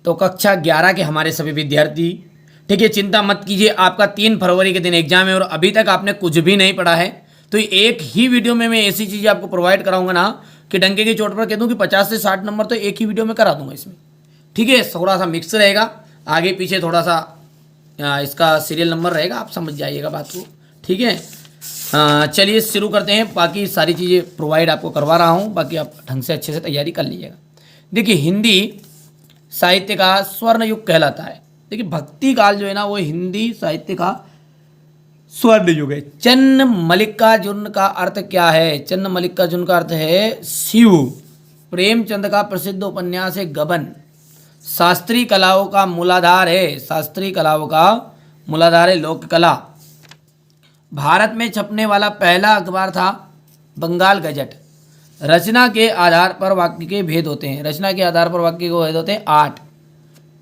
तो कक्षा 11 के हमारे सभी विद्यार्थी, ठीक है, चिंता मत कीजिए, आपका 3 फरवरी के दिन एग्जाम है और अभी तक आपने कुछ भी नहीं पढ़ा है, तो एक ही वीडियो में मैं ऐसी चीज़ें आपको प्रोवाइड कराऊंगा ना कि डंके की चोट पर कह दूं कि 50 से 60 नंबर तो एक ही वीडियो में करा दूंगा इसमें। ठीक है, थोड़ा सा मिक्स रहेगा, आगे पीछे थोड़ा सा इसका सीरियल नंबर रहेगा, आप समझ जाइएगा बात को। ठीक है, चलिए शुरू करते हैं। बाकी सारी चीज़ें प्रोवाइड आपको करवा रहा हूँ, बाकी आप ढंग से अच्छे से तैयारी कर लीजिएगा। देखिए, हिंदी साहित्य का स्वर्ण युग कहलाता है। देखिए, भक्ति काल जो है ना वो हिंदी साहित्य का स्वर्ण युग है। चन्न मल्लिकार्जुन का अर्थ क्या है? चन्न मल्लिकार्जुन का अर्थ है शिव। प्रेमचंद का प्रसिद्ध उपन्यास है गबन। शास्त्रीय कलाओं का मूलाधार है, शास्त्रीय कलाओं का मूलाधार है लोक कला। भारत में छपने वाला पहला अखबार था बंगाल गजट। रचना के आधार पर वाक्य के भेद होते हैं, रचना के आधार पर वाक्य के भेद होते हैं 8।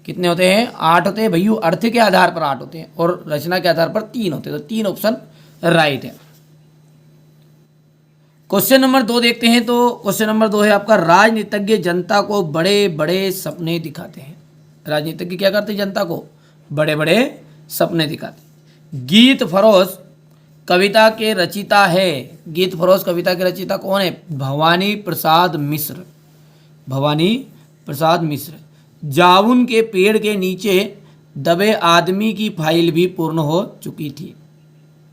कितने होते हैं? 8 होते हैं भैया। अर्थ के आधार पर 8 होते हैं और रचना के आधार पर 3 होते हैं, तो 3 ऑप्शन राइट है। क्वेश्चन नंबर 2 देखते हैं, तो क्वेश्चन नंबर 2 है आपका, राजनीतिज्ञ जनता को बड़े बड़े सपने दिखाते हैं। राजनीतिज्ञ क्या करते हैं? जनता को बड़े बड़े सपने दिखाते। गीत फरोश कविता के रचिता है। गीत फरोश कविता के रचिता कौन है? भवानी प्रसाद मिश्र। भवानी प्रसाद मिश्र। जामुन के पेड़ के नीचे दबे आदमी की फाइल भी पूर्ण हो चुकी थी।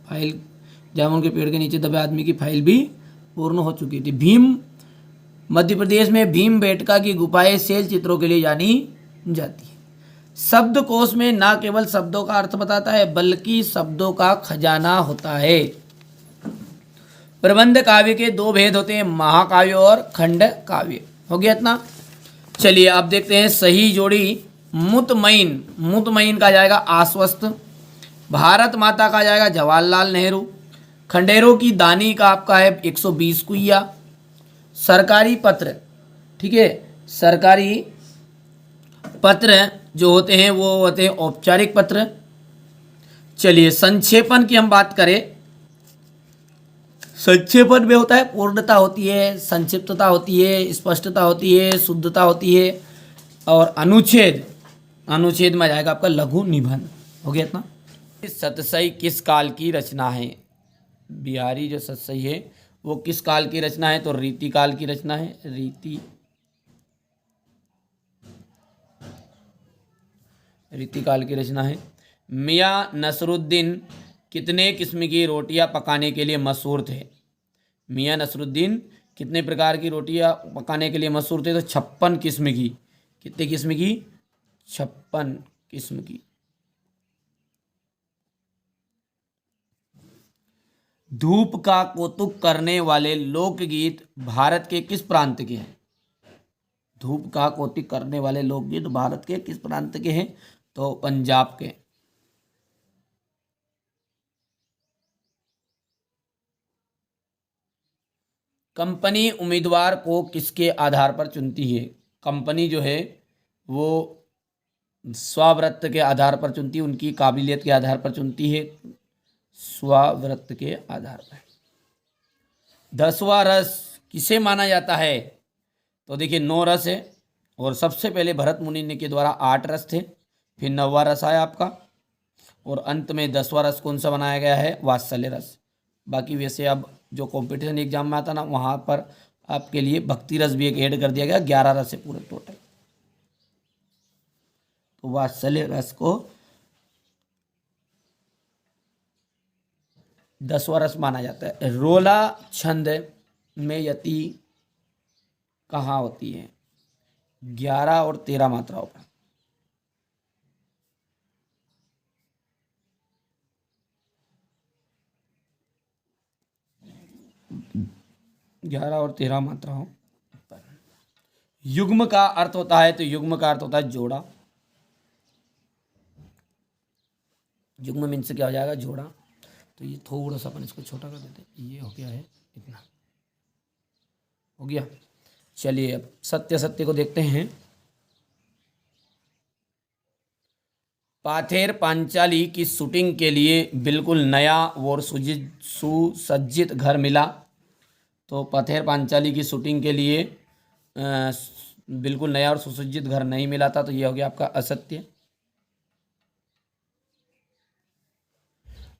फाइल, जामुन के पेड़ के नीचे दबे आदमी की फाइल भी पूर्ण हो चुकी थी। भीम, मध्य प्रदेश में भीम बेटका की गुफाएं शैल चित्रों के लिए जानी जाती है। शब्दकोश में ना केवल शब्दों का अर्थ बताता है बल्कि शब्दों का खजाना होता है। प्रबंध काव्य के 2 भेद होते हैं, महाकाव्य और खंड काव्य। हो गया इतना। चलिए अब देखते हैं सही जोड़ी। मुतमईन, मुतमईन का जाएगा आश्वस्त। भारत माता का जाएगा जवाहरलाल नेहरू। खंडेरों की दानी का आपका है 120 कुइया। सरकारी पत्र, ठीक है, सरकारी पत्र जो होते हैं वो होते हैं औपचारिक पत्र। चलिए संक्षेपण की हम बात करें, संक्षेपण में होता है पूर्णता होती है, संक्षिप्तता होती है, स्पष्टता होती है, शुद्धता होती है। और अनुच्छेद, अनुच्छेद में जाएगा आपका लघु निबंध। हो गया इतना। सतसई किस काल की रचना है? बिहारी जो सतसई है वो किस काल की रचना है? तो रीति काल की रचना है। रीति काल की रचना है। मियाँ नसरुद्दीन कितने किस्म की रोटियां पकाने के लिए मशहूर थे? मियाँ नसरुद्दीन कितने प्रकार की रोटियां पकाने के लिए मशहूर थे? तो 56 किस्म की। कितने किस्म की? 56 किस्म की। धूप का कौतुक करने वाले लोकगीत भारत के किस प्रांत के हैं? धूप का कौतुक करने वाले लोकगीत भारत के किस प्रांत के हैं? तो पंजाब के। कंपनी उम्मीदवार को किसके आधार पर चुनती है? कंपनी जो है वो स्ववृत्त के आधार पर चुनती है, उनकी काबिलियत के आधार पर चुनती है, स्ववृत्त के आधार पर। 10वां रस किसे माना जाता है? तो देखिए 9 रस है और सबसे पहले भरत मुनि ने के द्वारा 8 रस थे, फिर 9वां रस आया आपका और अंत में 10वां रस कौन सा बनाया गया है? वात्सल्य रस। बाकी वैसे अब जो कंपटीशन एग्जाम में आता ना वहाँ पर आपके लिए भक्ति रस भी एक ऐड कर दिया गया, 11 रस है पूरे टोटल। तो वात्सल्य रस को 10वां रस माना जाता है। रोला छंद में यति कहाँ होती है? 11 और 13 मात्राओं पर। 11 और 13 मात्राओं पर। युग्म का अर्थ होता है, तो युग्म का अर्थ होता है जोड़ा। युग्म मीन्स क्या हो जाएगा? जोड़ा। तो ये थोड़ा सा अपन इसको छोटा कर देते हैं, ये हो गया है इतना। हो गया। चलिए अब सत्य सत्य को देखते हैं। पाथेर पांचाली की शूटिंग के लिए बिल्कुल नया और सुसज्जित घर मिला। तो पाथेर पांचाली की शूटिंग के लिए बिल्कुल नया और सुसज्जित घर नहीं मिला था, तो ये हो गया आपका असत्य।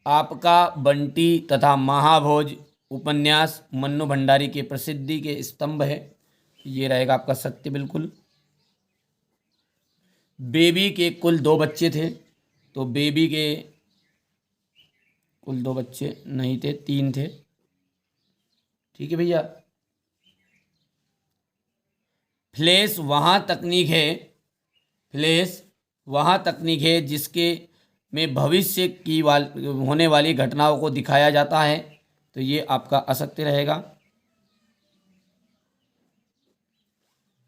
आपका बंटी तथा महाभोज उपन्यास मन्नू भंडारी के प्रसिद्धि के स्तंभ है, ये रहेगा आपका सत्य बिल्कुल। बेबी के कुल 2 बच्चे थे, तो बेबी के कुल 2 बच्चे नहीं थे, 3 थे। ठीक है भैया। फ्लैश वहाँ तकनीक है, फ्लैश वहाँ तकनीक है जिसके में भविष्य की होने वाली घटनाओं को दिखाया जाता है, तो ये आपका असत्य रहेगा।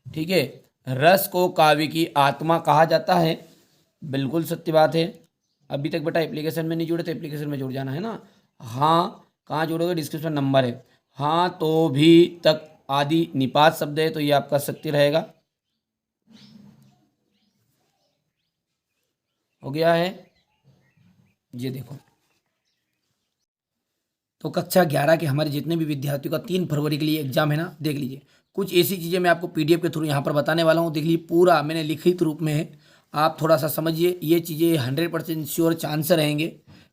ठीक है। रस को काव्य की आत्मा कहा जाता है, बिल्कुल सत्य बात है। अभी तक बेटा एप्लीकेशन में नहीं जुड़े तो एप्लीकेशन में जुड़ जाना है ना। हाँ, कहाँ जुड़ोगे, डिस्क्रिप्शन नंबर है। हाँ तो भी तक आदि निपात शब्द है, तो ये आपका सत्य रहेगा। हो गया है, ये देखो। तो कक्षा 11 के हमारे जितने भी विद्यार्थियों का 3 फरवरी के लिए एग्जाम है ना, देख लीजिए। कुछ ऐसी चीज़ें मैं आपको पीडीएफ के थ्रू यहाँ पर बताने वाला हूँ, देख लीजिए। पूरा मैंने लिखित रूप में है, आप थोड़ा सा समझिए। ये चीज़ें 100% श्योर चांस रहेंगे।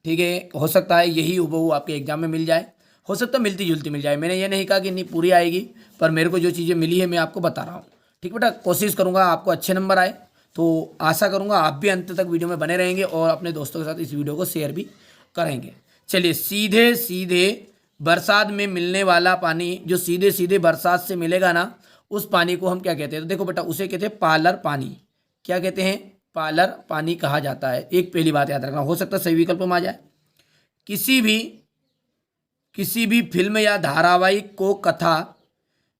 ठीक है, हो सकता है यही हूबहू आपके एग्जाम में मिल जाए, हो सकता है मिलती जुलती मिल जाए। मैंने ये नहीं कहा कि नहीं पूरी आएगी, पर मेरे को जो चीज़ें मिली है मैं आपको बता रहा हूँ। ठीक बेटा, कोशिश करूँगा आपको अच्छे नंबर आए, तो आशा करूँगा आप भी अंत तक वीडियो में बने रहेंगे और अपने दोस्तों के साथ इस वीडियो को शेयर भी करेंगे। चलिए, सीधे सीधे बरसात में मिलने वाला पानी, जो सीधे सीधे बरसात से मिलेगा ना, उस पानी को हम क्या कहते हैं? तो देखो बेटा, उसे कहते हैं पालर पानी। क्या कहते हैं? पालर पानी कहा जाता है। एक पहली बात याद रखना, हो सकता है सही विकल्प में आ जाए। किसी भी फिल्म या धारावाहिक को कथा,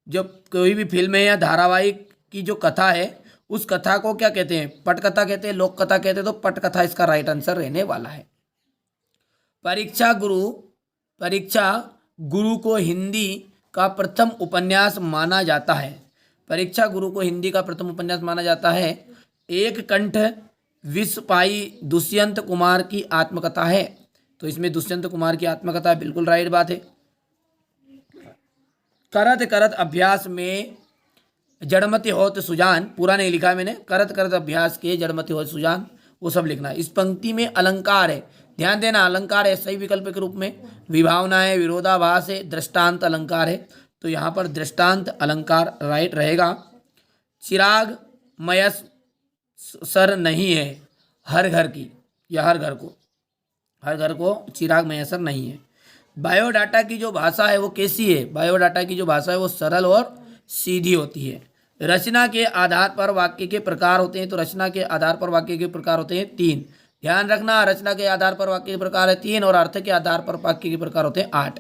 जब कोई भी फिल्म है या धारावाहिक की जो कथा है, उस कथा को क्या कहते हैं? पटकथा कहते हैं, लोक कथा कहते हैं। तो पटकथा इसका राइट आंसर रहने वाला है। परीक्षा गुरु को हिंदी का प्रथम उपन्यास माना जाता है। परीक्षा गुरु को हिंदी का प्रथम उपन्यास माना जाता है। एक कंठ विस्पाई दुष्यंत कुमार की आत्मकथा है, तो इसमें दुष्यंत कुमार की आत्मकथा है, बिल्कुल राइट बात है। करत करत अभ्यास में जड़मति होत सुजान, पूरा नहीं लिखा है मैंने, करत करत अभ्यास के जड़मति होत सुजान, वो सब लिखना है। इस पंक्ति में अलंकार है, ध्यान देना, अलंकार है सही विकल्प के रूप में। विभावना है, विरोधाभास है, दृष्टांत अलंकार है, तो यहाँ पर दृष्टांत अलंकार राइट रहेगा। चिराग मयस सर नहीं है हर घर की, या हर घर को चिराग मयसर नहीं है। बायोडाटा की जो भाषा है वो कैसी है? बायोडाटा की जो भाषा है वो सरल और सीधी होती है। रचना के आधार पर वाक्य के प्रकार होते हैं, तो रचना के आधार पर वाक्य के प्रकार होते हैं 3। ध्यान रखना, रचना के आधार पर वाक्य के प्रकार है 3 और अर्थ के आधार पर वाक्य के प्रकार होते हैं 8।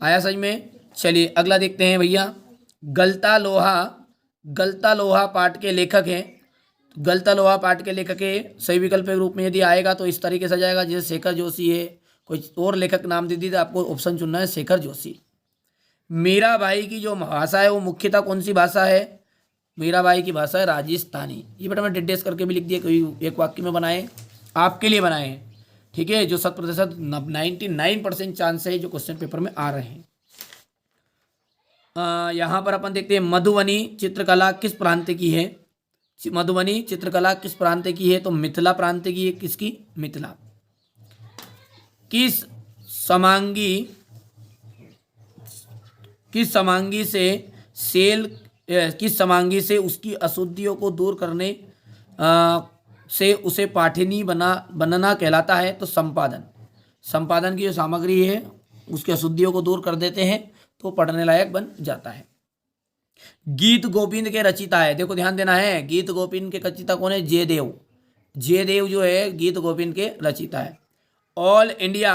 आया समझ में? चलिए अगला देखते हैं भैया। गलता लोहा पाठ के लेखक हैं। गलता लोहा पाठ के लेखक के सही विकल्प के रूप में यदि आएगा तो इस तरीके से जाएगा, जैसे शेखर जोशी है, कोई और लेखक नाम दे दीजिए, आपको ऑप्शन चुनना है शेखर जोशी। मीराबाई की जो भाषा है वो मुख्यतः कौन सी भाषा है? मीराबाई की भाषा है राजस्थानी। ये बेटा मैं डिटेल्स करके भी लिख दिया, कोई एक वाक्य में बनाए, आपके लिए बनाए हैं। ठीक है, जो 100% 99% चांस है जो क्वेश्चन पेपर में आ रहे हैं। यहाँ पर अपन देखते हैं मधुबनी चित्रकला किस प्रांत की है? मधुबनी चित्रकला किस प्रांत की है? तो मिथिला प्रांत की है। किसकी? मिथिला। किस समांगी से उसकी अशुद्धियों को दूर करने से उसे पाठिनी बनना कहलाता है? तो संपादन की जो सामग्री है उसकी अशुद्धियों को दूर कर देते हैं तो पढ़ने लायक बन जाता है। गीत गोविंद के रचिता है, देखो ध्यान देना है, गीत गोविंद के रचिता कौन है? जयदेव जो है गीत गोविंद के रचिता है। ऑल इंडिया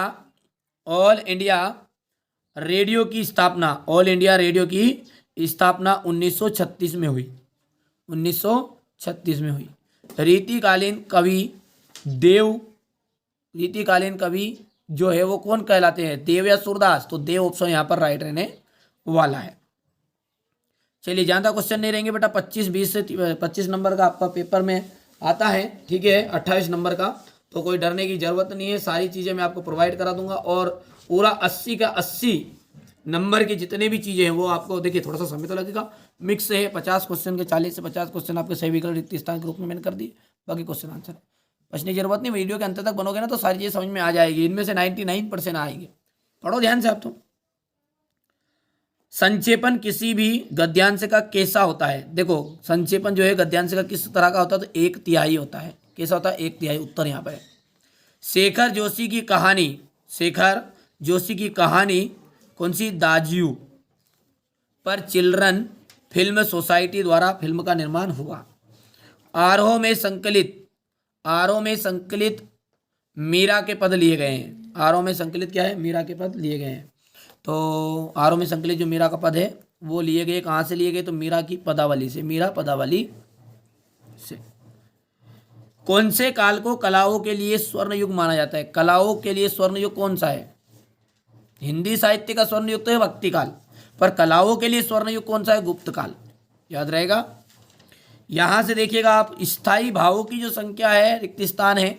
रेडियो की स्थापना 1936 में हुई। 1936 में हुई। रीतिकालीन कवि जो है वो कौन कहलाते हैं? देव या सूरदास? तो देव ऑप्शन यहाँ पर राइट रहने वाला है। चलिए ज़्यादा क्वेश्चन नहीं रहेंगे बेटा, 25 नंबर का आपका पेपर में आता है। ठीक है, 28 नंबर का, तो कोई डरने की ज़रूरत नहीं है। सारी चीज़ें मैं आपको प्रोवाइड करा दूंगा और पूरा 80 का 80 नंबर की जितने भी चीज़ें हैं वो आपको, देखिए थोड़ा सा समय तो लगेगा, मिक्स है। 50 क्वेश्चन के 40 से 50 क्वेश्चन आपके सही विकल्प रिक्त स्थान के रूप में मैंने कर दिए, बाकी क्वेश्चन आंसर है। बचने की जरूरत नहीं, वीडियो के अंत तक बनोगे ना तो सारी चीज़ें समझ में आ जाएगी, इनमें से 99% आएंगे। पढ़ो ध्यान से आप तो। संक्षेपण किसी भी गद्यांश का कैसा होता है? देखो संक्षेपण जो है गद्यांश का किस तरह का होता है, तो 1/3 होता है। कैसा होता है? 1/3। उत्तर यहाँ पर है। शेखर जोशी की कहानी, शेखर जोशी की कहानी कौन सी? दाजियू पर चिल्ड्रन फिल्म सोसाइटी द्वारा फिल्म का निर्माण हुआ। आरोह में संकलित मीरा के पद लिए गए हैं। आरोह में संकलित क्या है? मीरा के पद लिए गए हैं। तो आरोह में संकलित जो मीरा का पद है वो लिए गए, कहाँ से लिए गए? तो मीरा की पदावली से, मीरा पदावली से। कौन से काल को कलाओं के लिए स्वर्ण युग माना जाता है? कलाओं के लिए स्वर्ण युग कौन सा है? हिंदी साहित्य का स्वर्ण युग तो है भक्ति काल, पर कलाओं के लिए स्वर्ण युग कौन सा है? गुप्त काल। याद रहेगा। यहां से देखिएगा आप, स्थायी भावों की जो संख्या है, रिक्त स्थान है,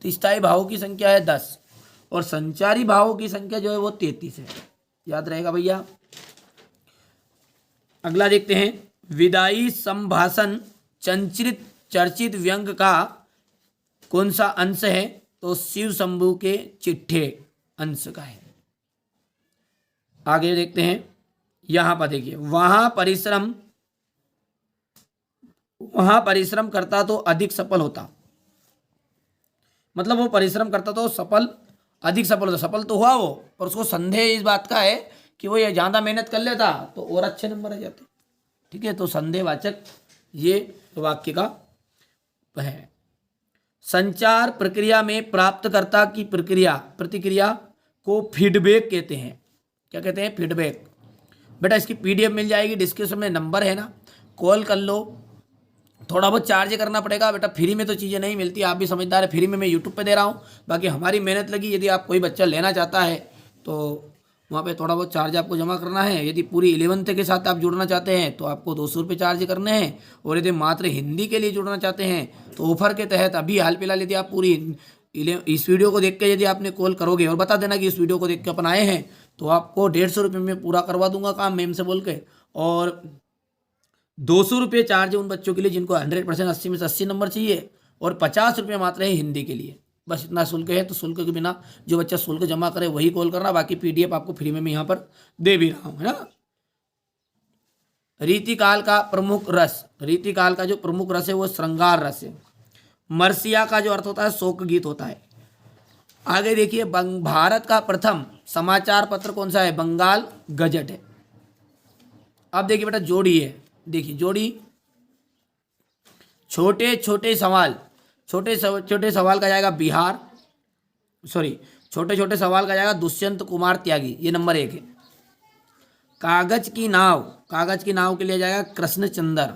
तो स्थायी भावों की संख्या है 10 और संचारी भावों की संख्या जो है वो 33 है। याद रहेगा भैया। अगला देखते हैं, विदाई संभाषण चर्चित व्यंग का कौन सा अंश है? तो शिव शंभू के चिट्ठे अंश का है। आगे देखते हैं, यहां पर देखिए, वहां परिश्रम करता तो अधिक सफल होता। मतलब वो परिश्रम करता तो अधिक सफल होता। सफल तो हुआ वो, पर उसको संदेह इस बात का है कि वो ये ज़्यादा मेहनत कर लेता तो और अच्छे नंबर आ जाते। ठीक है, तो संदेहवाचक ये वाक्य का है। संचार प्रक्रिया में प्राप्तकर्ता की प्रतिक्रिया को फीडबैक कहते हैं। क्या कहते हैं? फीडबैक। बेटा इसकी PDF मिल जाएगी, डिस्क्रिप्शन में नंबर है ना, कॉल कर लो। थोड़ा बहुत चार्ज करना पड़ेगा बेटा, फ्री में तो चीज़ें नहीं मिलती, आप भी समझदार है। फ्री में मैं यूट्यूब पे दे रहा हूँ, बाकी हमारी मेहनत लगी। यदि आप कोई बच्चा लेना चाहता है तो वहाँ पे थोड़ा बहुत चार्ज आपको जमा करना है। यदि पूरी 11th के साथ आप जुड़ना चाहते हैं तो आपको 200 रुपये चार्ज करने हैं, और यदि मात्र हिंदी के लिए जुड़ना चाहते हैं तो ऑफर के तहत अभी हाल फिलहाल यदि आप पूरी इस वीडियो को देख के यदि आपने कॉल करोगे और बता देना कि इस वीडियो को देख के अपन आए हैं, तो आपको 150 रुपये में पूरा करवा दूंगा काम, मैम से बोल के। और 200 रुपये चार्ज है उन बच्चों के लिए जिनको 100% 80 में से 80 नंबर चाहिए, और 50 रुपये मात्र है हिंदी के लिए। बस इतना शुल्क है। तो शुल्क के बिना जो बच्चा शुल्क जमा करे वही कॉल करना, बाकी PDF आपको फ्री में मैं यहाँ पर दे भी रहा हूँ, है ना। रीतिकाल का प्रमुख रस, रीतिकाल का जो प्रमुख रस है वो श्रृंगार रस है। मरसिया का जो अर्थ होता है शोक गीत होता है। आगे देखिए, भारत का प्रथम समाचार पत्र कौन सा है? बंगाल गजट है। अब देखिए बेटा, जोड़ी है। देखिए जोड़ी, छोटे छोटे सवाल का जाएगा बिहार, छोटे छोटे सवाल का जाएगा दुष्यंत कुमार त्यागी, ये नंबर 1 है। कागज की नाव के लिए जाएगा कृष्णचंद्र।